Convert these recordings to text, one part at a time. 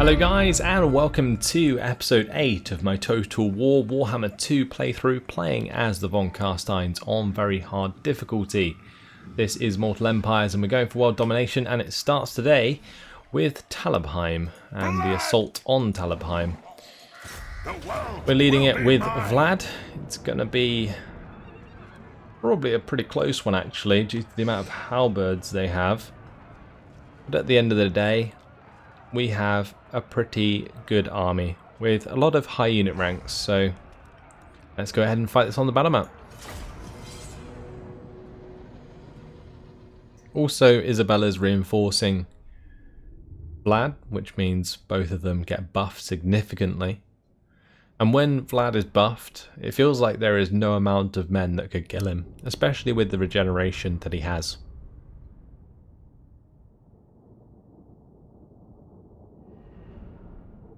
Hello guys, and welcome to episode 8 of my Total War Warhammer 2 playthrough, playing as the Von Carsteins on very hard difficulty. This is Mortal Empires and we're going for world domination, and it starts today with Talabheim and the assault on Talabheim. We're leading it with Vlad. It's going to be probably a pretty close one actually, due to the amount of halberds they have. But at the end of the day, we have a pretty good army with a lot of high unit ranks, so let's go ahead and fight this on the battle map. Also, Isabella's reinforcing Vlad, which means both of them get buffed significantly. And when Vlad is buffed, it feels like there is no amount of men that could kill him, especially with the regeneration that he has.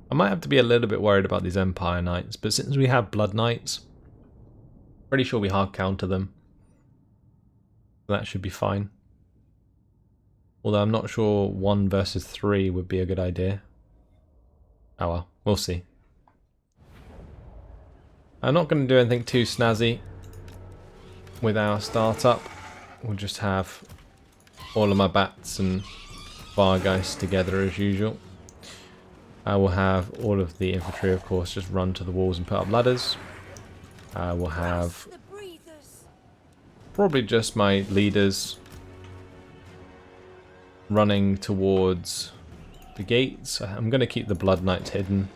I might have to be a little bit worried about these Empire Knights, but since we have Blood Knights, pretty sure we hard counter them. That should be fine. Although I'm not sure 1 versus 3 would be a good idea. Oh well, we'll see. I'm not going to do anything too snazzy with our startup. We'll just have all of my bats and Vargeist together as usual. I will have all of the infantry, of course, just run to the walls and put up ladders. I will have probably just my leaders running towards the gates. I'm going to keep the Blood Knights hidden.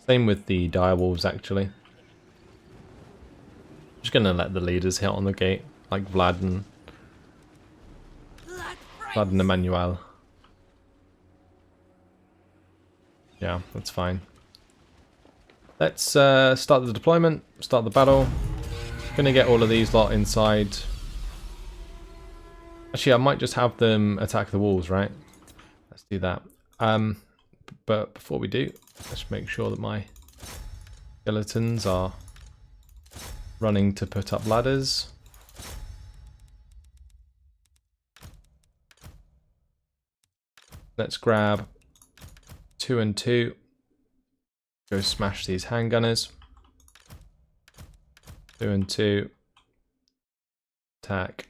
Same with the direwolves, actually. Just going to let the leaders hit on the gate, like Vlad and Emmanuel. Yeah, that's fine. Let's start the deployment, start the battle. Gonna get all of these lot inside. Actually, I might just have them attack the walls, right? Let's do that. But before we do, let's make sure that my skeletons are running to put up ladders. Let's grab 2 and 2. Go smash these handgunners. 2 and 2. Attack.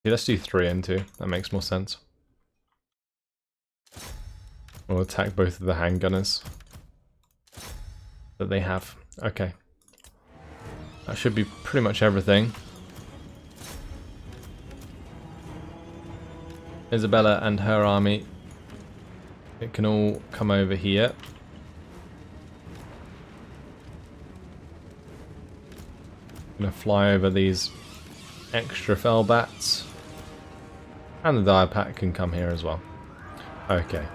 Yeah, let's do 3 and 2. That makes more sense. We'll attack both of the handgunners that they have. Okay. That should be pretty much everything. Isabella and her army, it can all come over here. I'm going to fly over these extra fell bats. And the dire pack can come here as well. Okay.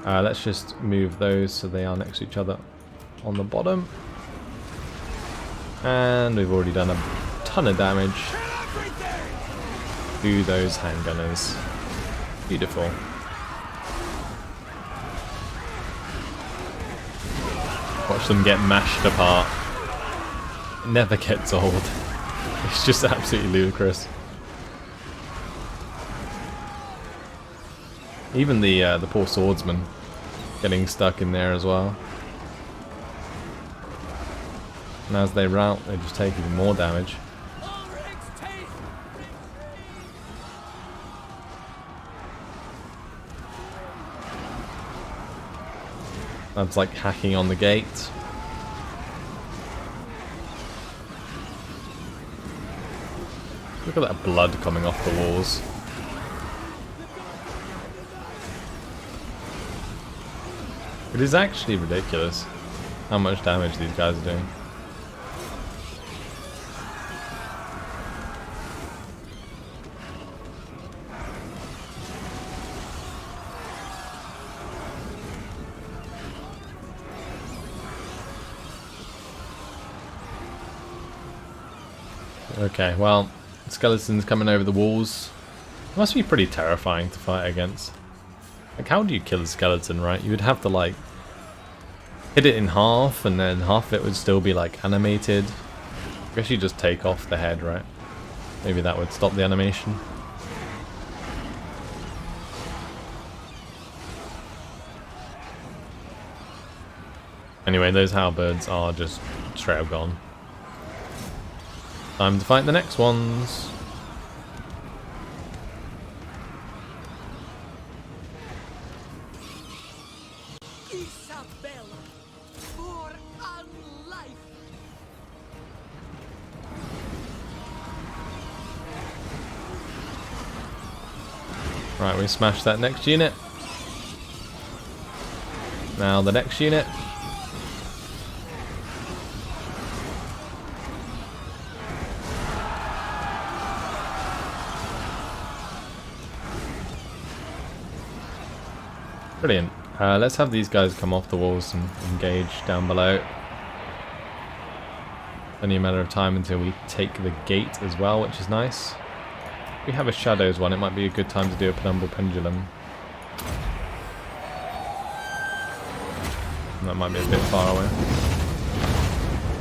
Let's just move those so they are next to each other on the bottom. And we've already done a ton of damage to those handgunners. Beautiful. Watch them get mashed apart. It never gets old. It's just absolutely ludicrous. Even the poor swordsman getting stuck in there as well. And as they rout, they just take even more damage. That's like hacking on the gate. Look at that blood coming off the walls. It is actually ridiculous how much damage these guys are doing. Okay, well, skeletons coming over the walls. It must be pretty terrifying to fight against. Like, how do you kill a skeleton, right? You would have to, like, hit it in half, and then half of it would still be, like, animated. I guess you just take off the head, right? Maybe that would stop the animation. Anyway, those halberds are just straight up gone. Time to fight the next ones. Right, we smashed that next unit. Now the next unit. Brilliant. Let's have these guys come off the walls and engage down below. Only a matter of time until we take the gate as well, which is nice. If we have a shadows one, it might be a good time to do a penumbral pendulum. That might be a bit far away.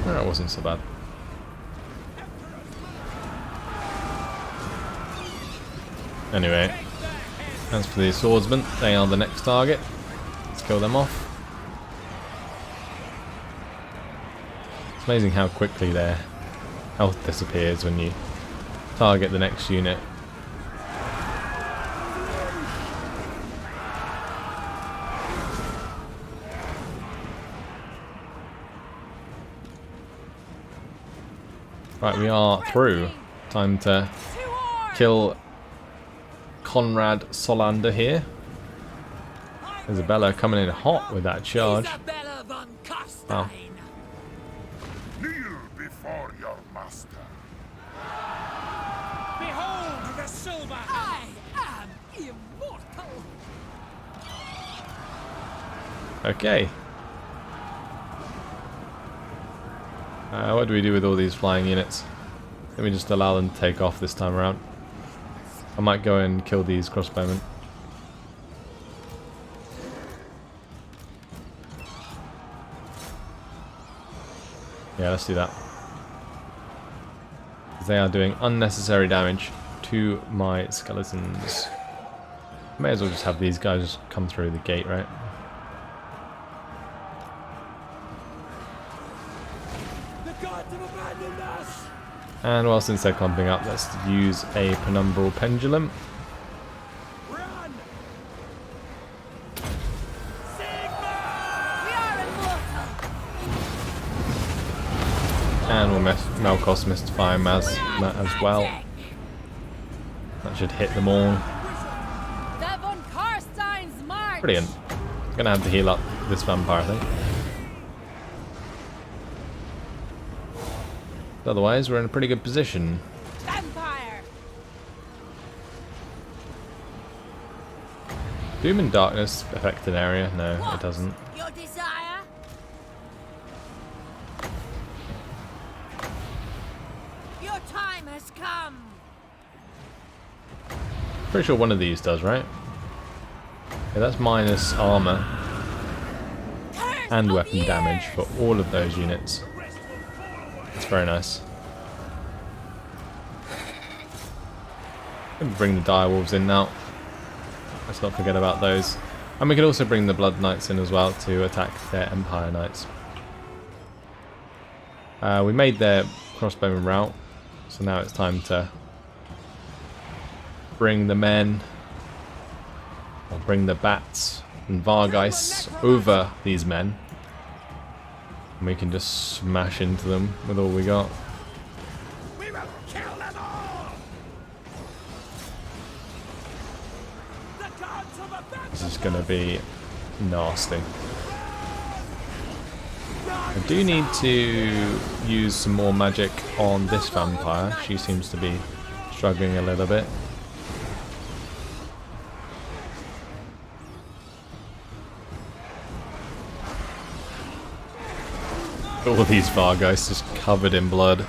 No, it wasn't so bad. Anyway, as for these swordsmen, they are the next target. Let's kill them off. It's amazing how quickly their health disappears when you target the next unit. Right, we are through. Time to kill Conrad Solander here. Isabella coming in hot with that charge. Von Carstein. Wow. Kneel before your master. Behold the silver. I am immortal. Okay. What do we do with all these flying units? Let me just allow them to take off this time around. I might go and kill these crossbowmen. Yeah, let's do that. They are doing unnecessary damage to my skeletons. May as well just have these guys come through the gate, right? And whilst they're clumping up, let's use a penumbral pendulum. Run. And we'll Melkos Mystify him as well. That should hit them all. The von Carstein's march. Brilliant. I'm gonna have to heal up this vampire, I think. Otherwise, we're in a pretty good position. Vampire. Doom and Darkness affect an area? No, it doesn't. Your desire? Your time has come. Pretty sure one of these does, right? Yeah, that's minus armor and weapon damage for all of those units. That's very nice. Bring the direwolves in now. Let's not forget about those. And we can also bring the Blood Knights in as well to attack their Empire Knights. We made their crossbowman route, so now it's time to bring the men, or bring the bats and Vargeists over these men. And we can just smash into them with all we got. We will kill them all. The gods of abandonment. This is going to be nasty. I do need to use some more magic on this vampire. She seems to be struggling a little bit. All these Vargeists just covered in blood.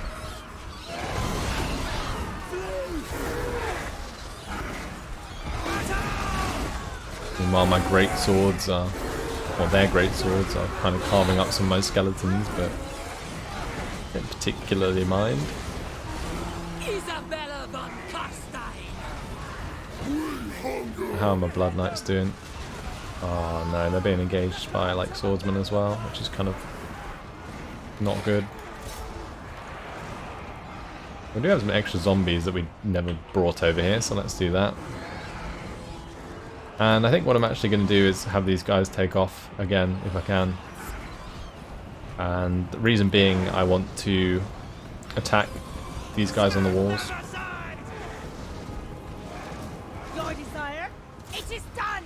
Meanwhile, my great swords are, well, their great swords are kind of carving up some of my skeletons, but I don't particularly mind. Isabella von Carstein. How are my Blood Knights doing? Oh no, they're being engaged by like swordsmen as well, which is kind of not good. We do have some extra zombies that we never brought over here, so let's do that. And I think what I'm actually going to do is have these guys take off again, if I can. And the reason being, I want to attack these guys on the walls. Your desire? It is done!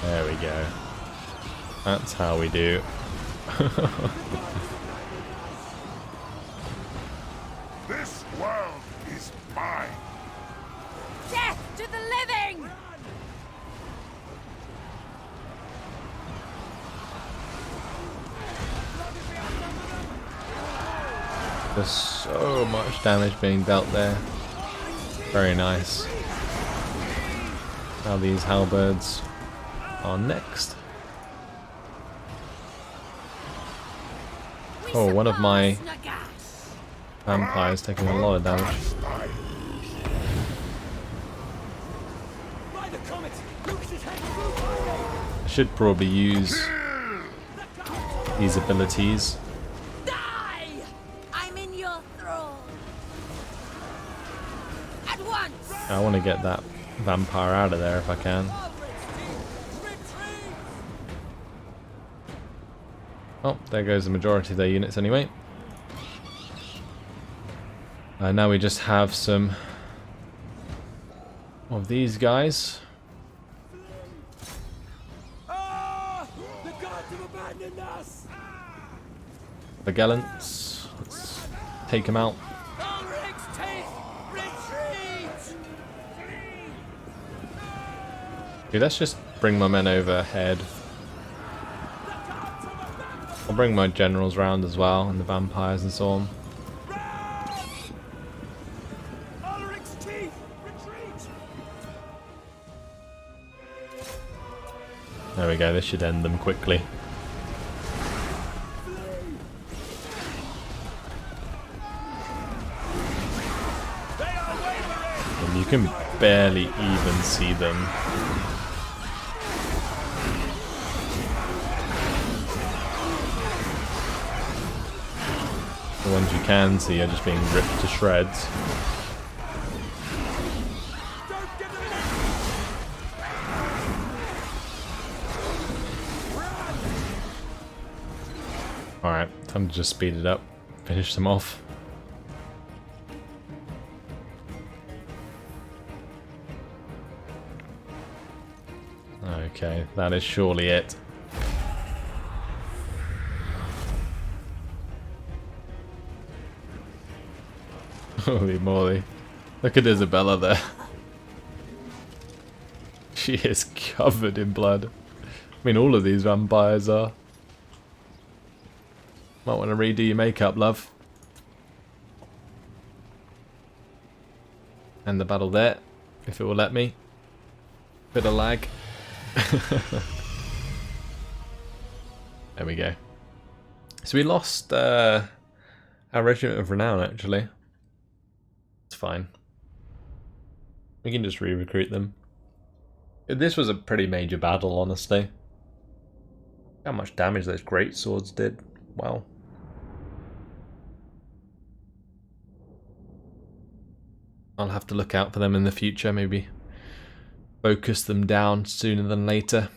There we go. That's how we do. This world is mine. Death to the living! There's so much damage being dealt there. Very nice. Now these halberds are next. Oh, one of my vampires taking a lot of damage. By the comet! Lucas's head through I should probably use these abilities. Die! I'm in your thrall. At once! I want to get that vampire out of there if I can. Retreat! Oh, there goes the majority of their units anyway. Now we just have some of these guys. Ah! The gods have abandoned us! The gallants. Let's take them out. Ulrich's teeth! Retreat! Dude, let's just bring my men overhead. I'll bring my generals round as well, and the vampires and so on. Ulrich's teeth! Retreat! There we go, this should end them quickly. They are wavering! And you can barely even see them. The ones you can see are just being ripped to shreds. Don't give them an Alright, time to just speed it up. Finish them off. Okay, that is surely it. Holy moly. Look at Isabella there. She is covered in blood. I mean, all of these vampires are. Might want to redo your makeup, love. And the battle there, if it will let me. Bit of lag. There we go. So we lost our Regiment of Renown, actually. It's fine. We can just re-recruit them. This was a pretty major battle, honestly. How much damage those great swords did. Wow. I'll have to look out for them in the future, maybe focus them down sooner than later.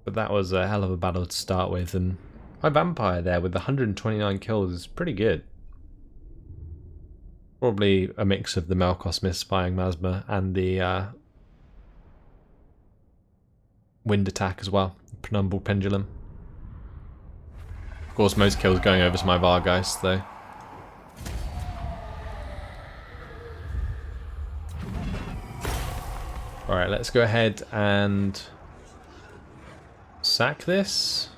But that was a hell of a battle to start with, and my vampire there with 129 kills is pretty good. Probably a mix of the Melkos misspying Masma and the wind attack as well, Penumbral Pendulum. Of course, most kills going over to my Vargeist though. Alright, let's go ahead and sack this.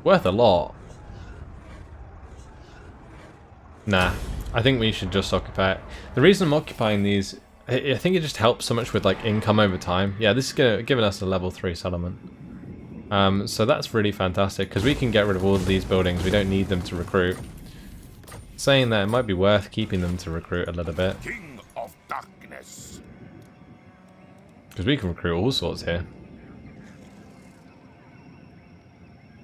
Worth a lot. Nah, I think we should just occupy it. The reason I'm occupying these, I think it just helps so much with like income over time. Yeah, this is giving us a level 3 settlement. So that's really fantastic, because we can get rid of all of these buildings. We don't need them to recruit. Saying that, it might be worth keeping them to recruit a little bit. King of Darkness. Because we can recruit all sorts here.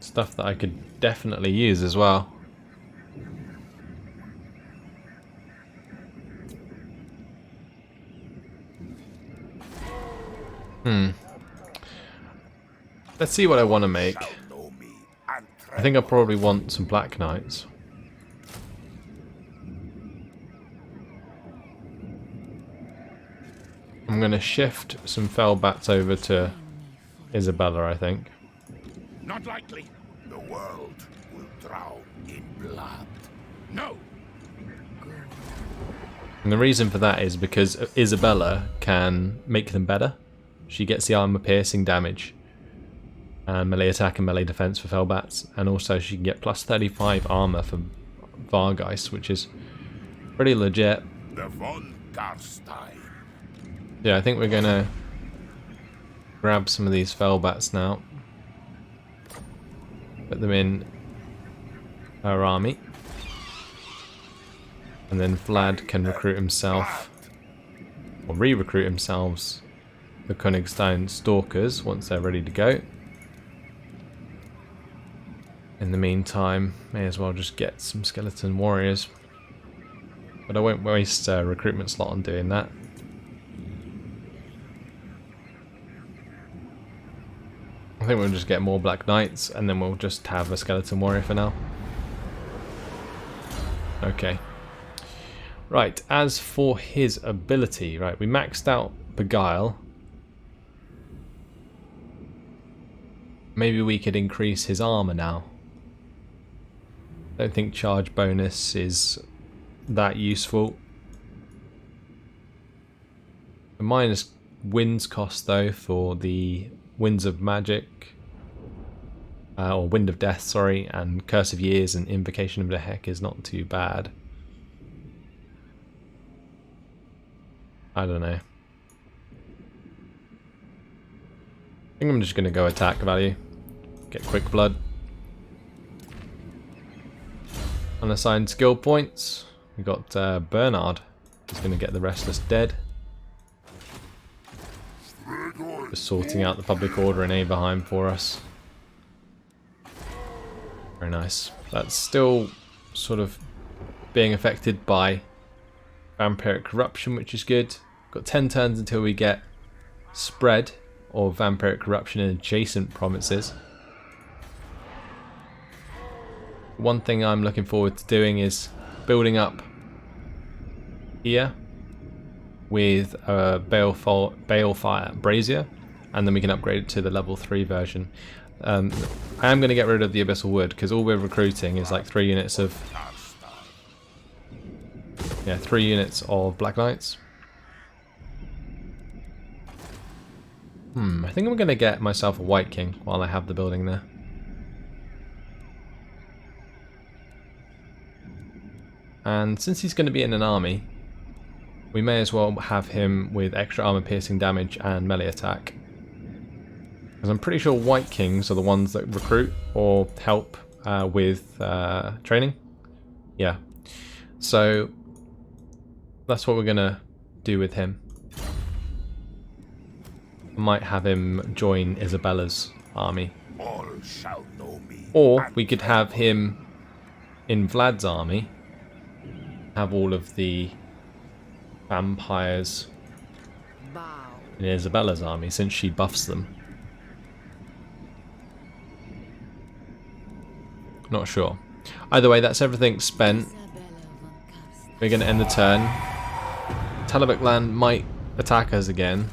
Stuff that I could definitely use as well. Let's see what I want to make. I think I probably want some Black Knights. I'm going to shift some Fellbats over to Isabella, I think. Not likely. The world will drown in blood. No. And the reason for that is because Isabella can make them better. She gets the armor piercing damage and melee attack and melee defense for Fellbats, and also she can get plus 35 armor for Vargeist, which is pretty legit. The von Carstein. Yeah, I think we're gonna grab some of these Fellbats now, put them in our army, and then Vlad can recruit himself, or re-recruit himself, the Königstein Stalkers once they're ready to go. In the meantime, may as well just get some Skeleton Warriors. But I won't waste a recruitment slot on doing that. I think we'll just get more Black Knights, and then we'll just have a Skeleton Warrior for now. Okay. Right, as for his ability, right, we maxed out Beguile. Maybe we could increase his armor now. Don't think charge bonus is that useful. The minus winds cost though for the Winds of Magic, or Wind of Death, sorry, and Curse of Years and Invocation of the Heck is not too bad. I don't know. I think I'm just going to go attack value. Get quick blood. Unassigned skill points. We got Bernard. He's going to get the Restless Dead. Just sorting out the public order in Aberheim for us. Very nice. That's still sort of being affected by vampiric corruption, which is good. Got 10 turns until we get spread or vampiric corruption in adjacent provinces. One thing I'm looking forward to doing is building up here with a Balefire Brazier, and then we can upgrade it to the level 3 version. I am going to get rid of the Abyssal Wood because all we're recruiting is like 3 units of 3 units of Black Knights. I think I'm going to get myself a White King while I have the building there. And since he's going to be in an army, we may as well have him with extra armor piercing damage and melee attack. Because I'm pretty sure White Kings are the ones that recruit or help with training. Yeah. So that's what we're going to do with him. I might have him join Isabella's army. All shall know me. Or we could have him in Vlad's army. Have all of the vampires in Isabella's army since she buffs them. Not sure. Either way, that's everything spent. We're going to end the turn. Talabheim Land might attack us again.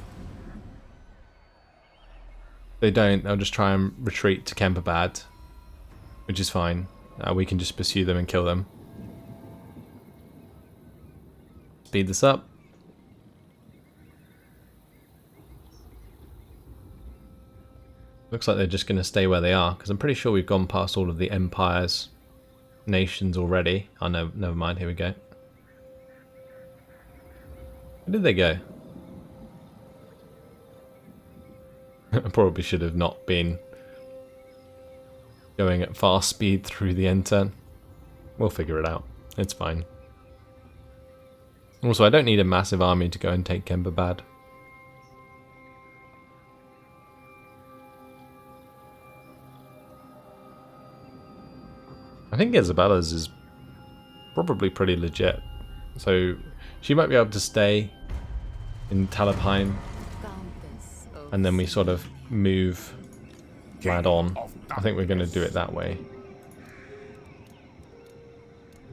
If they don't, they'll just try and retreat to Kemperbad, which is fine. We can just pursue them and kill them. Speed this up. Looks like they're just going to stay where they are, because I'm pretty sure we've gone past all of the empires, nations already. Oh no, never mind, here we go. Where did they go? I probably should have not been going at fast speed through the end turn. We'll figure it out. It's fine. Also, I don't need a massive army to go and take Kemperbad. I think Isabella's is probably pretty legit. So she might be able to stay in Talabheim, and then we sort of move Vlad on. I think we're going to do it that way.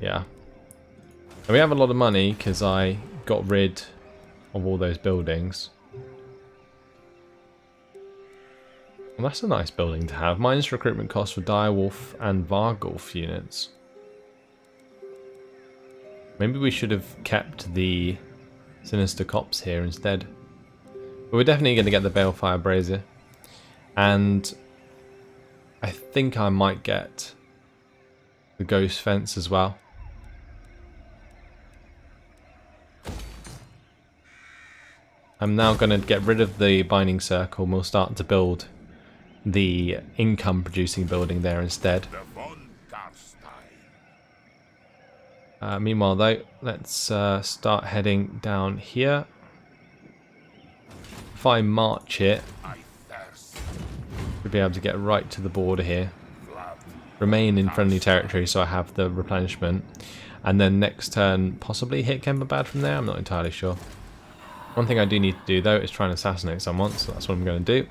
Yeah. And we have a lot of money because I got rid of all those buildings. Well, that's a nice building to have. Minus recruitment costs for Direwolf and Vargulf units. Maybe we should have kept the Sinister Cops here instead. But we're definitely going to get the Balefire Brazier. And I think I might get the Ghost Fence as well. I'm now going to get rid of the Binding Circle and we'll start to build the income producing building there instead. The von Carstein. Meanwhile though, let's start heading down here. If I march it, I thirst. we'll be able to get right to the border here. Vlad. Remain in friendly territory so I have the replenishment. And then next turn possibly hit Kemperbad from there, I'm not entirely sure. One thing I do need to do though is try and assassinate someone, so that's what I'm going to do.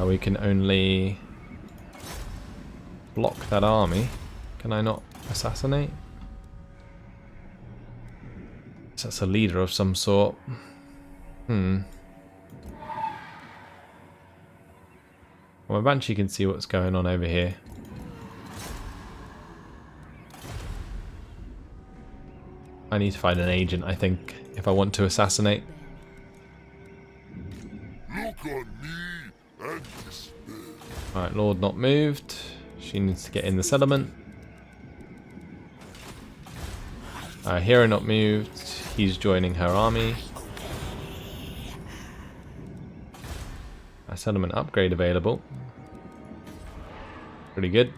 We can only block that army. Can I not assassinate? So that's a leader of some sort. Well, my Banshee can see what's going on over here. I need to find an agent, I think, if I want to assassinate. Look on me and despair. Alright, Lord not moved. She needs to get in the settlement. Hero not moved. He's joining her army. A settlement upgrade available. Pretty good.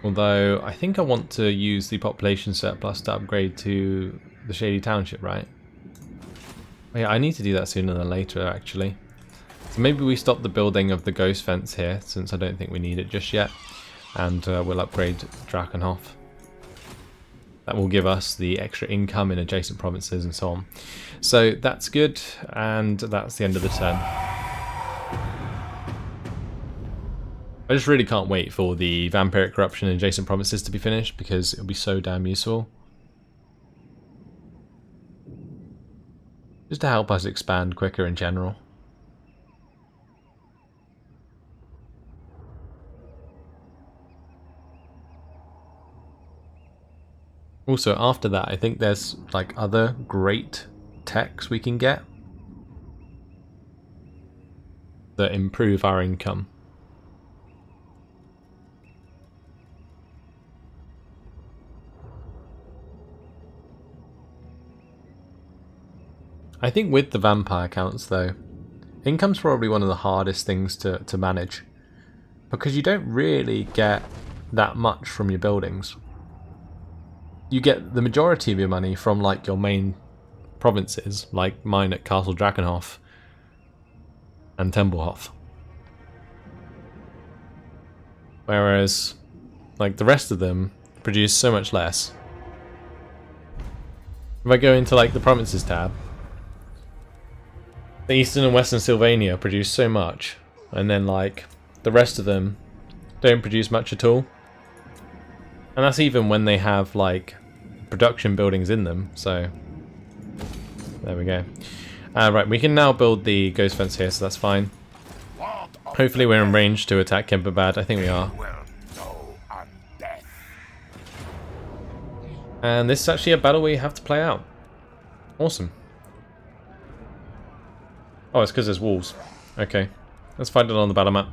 Although, I think I want to use the population surplus to upgrade to the Shady Township, right? Oh, yeah, I need to do that sooner than later, actually. So maybe we stop the building of the Ghost Fence here, since I don't think we need it just yet. And we'll upgrade Drakenhof. That will give us the extra income in adjacent provinces and so on. So that's good, and that's the end of the turn. I just really can't wait for the Vampiric Corruption in adjacent provinces to be finished because it'll be so damn useful. Just to help us expand quicker in general. Also, after that, I think there's like other great techs we can get that improve our income. I think with the vampire counts though, income's probably one of the hardest things to manage. Because you don't really get that much from your buildings. You get the majority of your money from like your main provinces, like mine at Castle Drakenhof and Templehof. Whereas like the rest of them produce so much less. If I go into like the provinces tab, the Eastern and Western Sylvania produce so much, and then like the rest of them don't produce much at all. And that's even when they have like production buildings in them, so there we go. Right, we can now build the Ghost Fence here, so that's fine. Hopefully we're in range to attack Kemperbad. I think we are. And this is actually a battle we have to play out. Awesome. Oh, it's because there's wolves. Okay, let's find it on the battle map.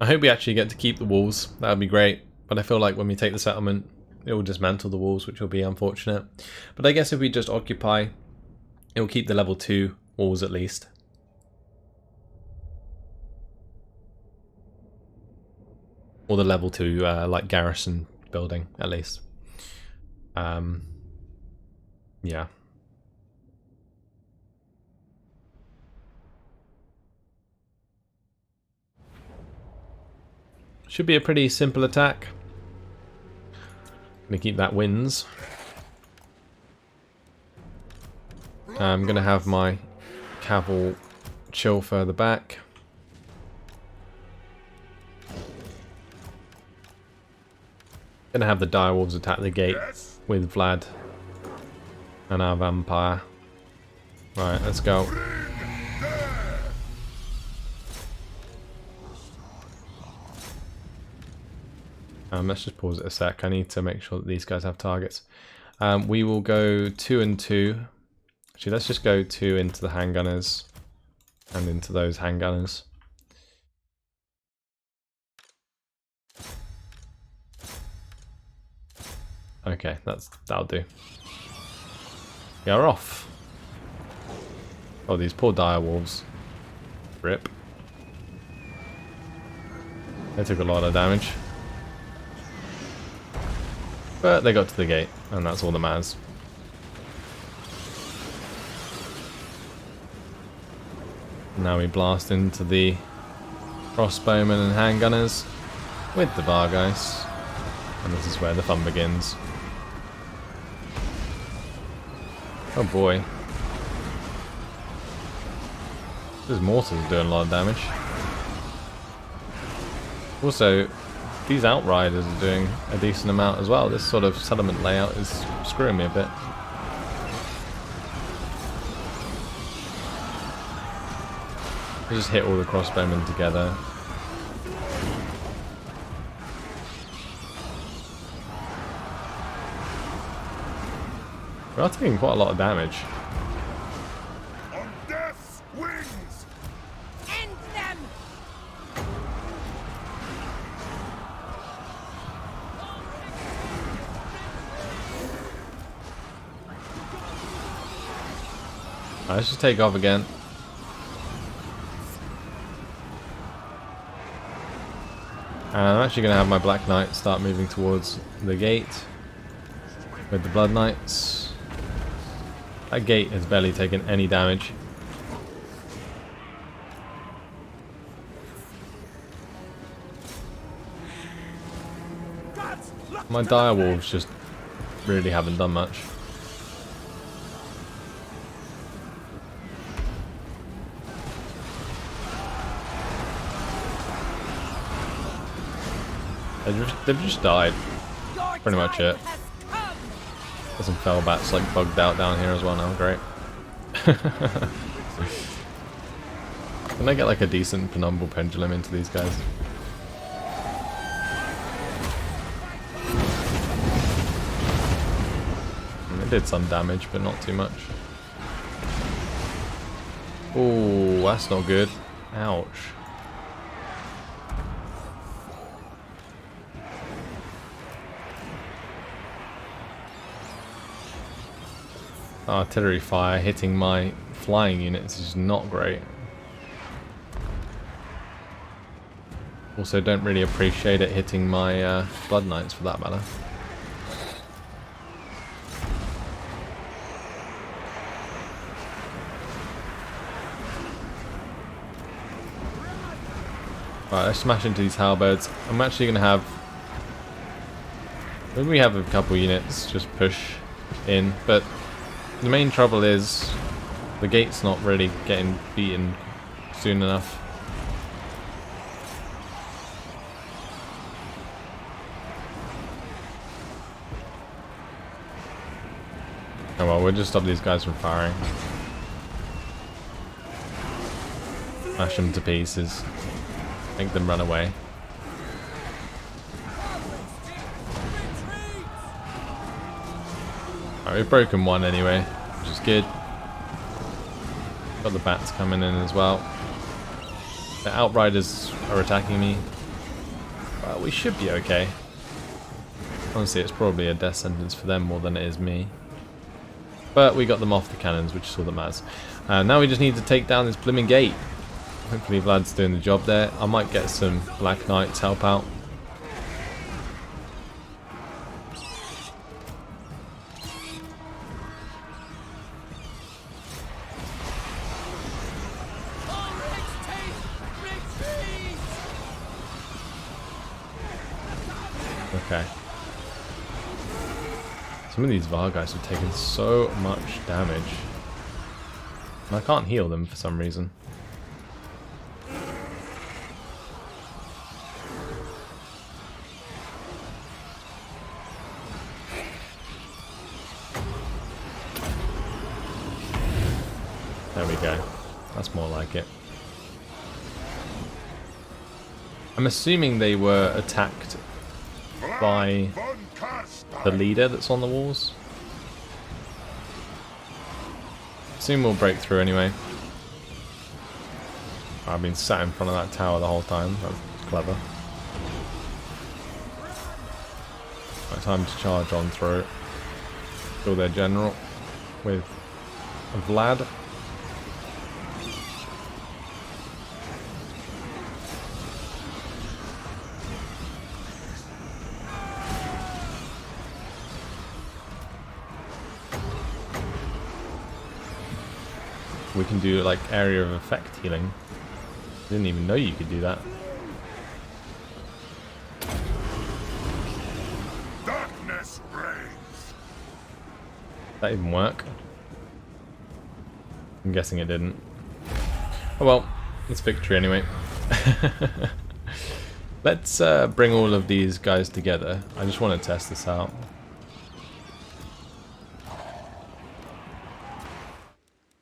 I hope we actually get to keep the walls. That would be great. But I feel like when we take the settlement, it will dismantle the walls, which will be unfortunate. But I guess if we just occupy, it will keep the level 2 walls at least. Or the level 2 like garrison building at least. Yeah. Should be a pretty simple attack. Gonna keep that wins. I'm gonna have my caval chill further back. Gonna have the direwolves attack the gate with Vlad and our vampire. Right, let's go. Let's just pause it a sec. I need to make sure that these guys have targets. We will go 2 and 2. Actually, let's just go 2 into the handgunners and into those handgunners. Okay, that'll do. We are off. Oh, these poor direwolves. Rip. They took a lot of damage. But they got to the gate, and that's all that matters. Now we blast into the crossbowmen and handgunners with the Vargeis. And this is where the fun begins. Oh boy. This mortar's doing a lot of damage. Also, these outriders are doing a decent amount as well. This sort of settlement layout is screwing me a bit. I just hit all the crossbowmen together. We are taking quite a lot of damage. On death's wings! End them! Alright, let's just take off again. And I'm actually going to have my Black Knight start moving towards the gate with the Blood Knights. That gate has barely taken any damage. My direwolves just really haven't done much. They've just died. Pretty much it. Got some fellbats like bugged out down here as well now, great. Can I get like a decent penumbral pendulum into these guys? It did some damage, but not too much. Oh, that's not good. Ouch. Artillery fire hitting my flying units is not great. Also, don't really appreciate it hitting my Blood Knights for that matter. Right, let's smash into these halberds. I'm actually going to have... Maybe we have a couple units just push in, but the main trouble is the gate's not really getting beaten soon enough. Oh well, we'll just stop these guys from firing. Smash them to pieces. Make them run away. Alright, we've broken one anyway, which is good. Got the bats coming in as well. The outriders are attacking me. Well, we should be okay. Honestly, it's probably a death sentence for them more than it is me. But we got them off the cannons, which is all that matters. Now we just need to take down this blooming gate. Hopefully Vlad's doing the job there. I might get some Black Knights help out. Okay. Some of these Vargas have taken so much damage. And I can't heal them for some reason. There we go. That's more like it. I'm assuming they were attacked by Vlad von Carstein. the leader that's on the walls. Soon we'll break through anyway. I've been sat in front of that tower the whole time. That's clever. Right, time to charge on through. Kill their general with Vlad. We can do like area of effect healing. Didn't even know you could do that. Darkness reigns. That even work? I'm guessing it didn't. Oh well, it's victory anyway. Let's bring all of these guys together. I just want to test this out.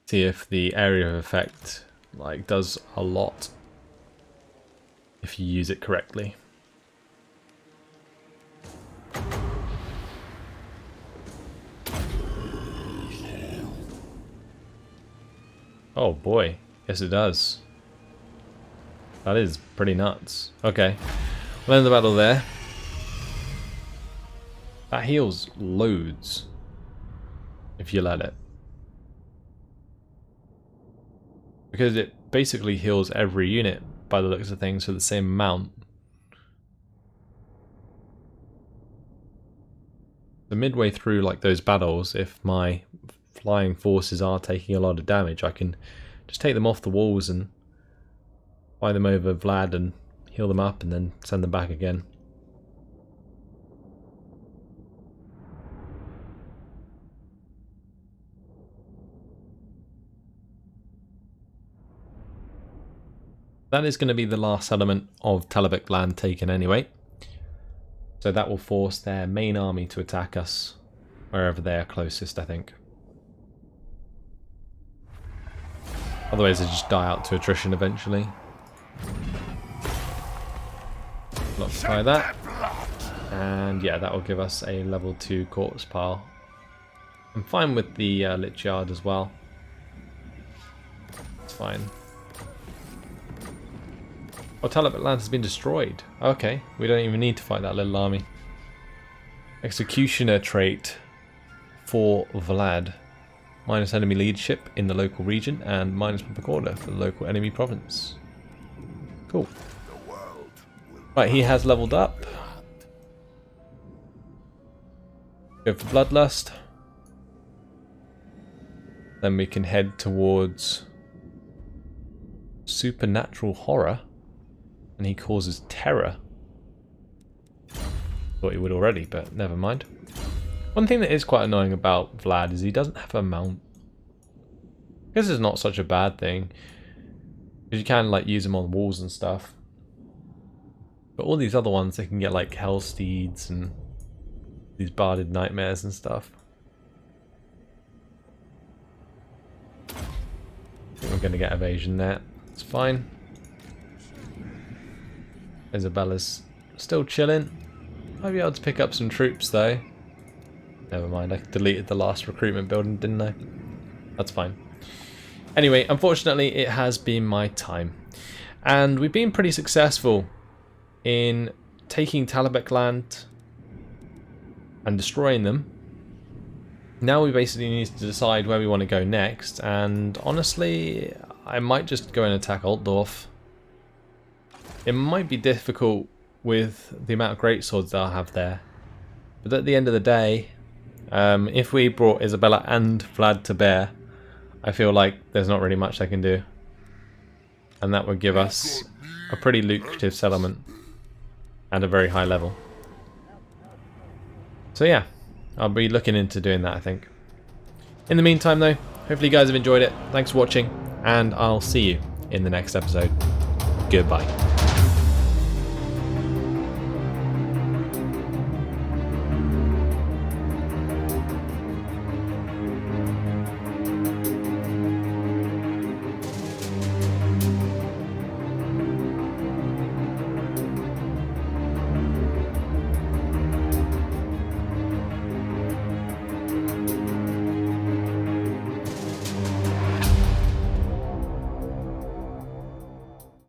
See if the area of effect like does a lot if you use it correctly. Oh boy, yes it does. That is pretty nuts. Okay, we'll end the battle there. That heals loads if you let it. Because it basically heals every unit by the looks of things for the same amount. So midway through like those battles, if my flying forces are taking a lot of damage, I can just take them off the walls and fly them over Vlad and heal them up and then send them back again. That is going to be the last settlement of Talabek land taken anyway. So that will force their main army to attack us wherever they are closest, I think. Otherwise they just die out to attrition eventually. Lockify that. And yeah, that will give us a level 2 corpse pile. I'm fine with the Lich Yard as well. It's fine. Oh, Talabek land has been destroyed. Okay, we don't even need to fight that little army. Executioner trait for Vlad. Minus enemy leadership in the local region and minus public order for the local enemy province. Cool. Right, he has leveled up. Go for Bloodlust. Then we can head towards Supernatural Horror. And he causes terror. Thought he would already, but never mind. One thing that is quite annoying about Vlad is he doesn't have a mount. I guess it's not such a bad thing, because you can like use them on walls and stuff. But all these other ones, they can get like hell steeds and these barded nightmares and stuff. I think we're going to get evasion there. It's fine. Isabella's still chilling. Might be able to pick up some troops though. Never mind, I deleted the last recruitment building, didn't I? That's fine. Anyway, unfortunately it has been my time. And we've been pretty successful in taking Talabek land and destroying them. Now we basically need to decide where we want to go next, and honestly, I might just go and attack Altdorf. It might be difficult with the amount of greatswords that I'll have there, but at the end of the day, if we brought Isabella and Vlad to bear, I feel like there's not really much they can do, and that would give us a pretty lucrative settlement at a very high level. So yeah, I'll be looking into doing that, I think. In the meantime though, hopefully you guys have enjoyed it. Thanks for watching, and I'll see you in the next episode. Goodbye.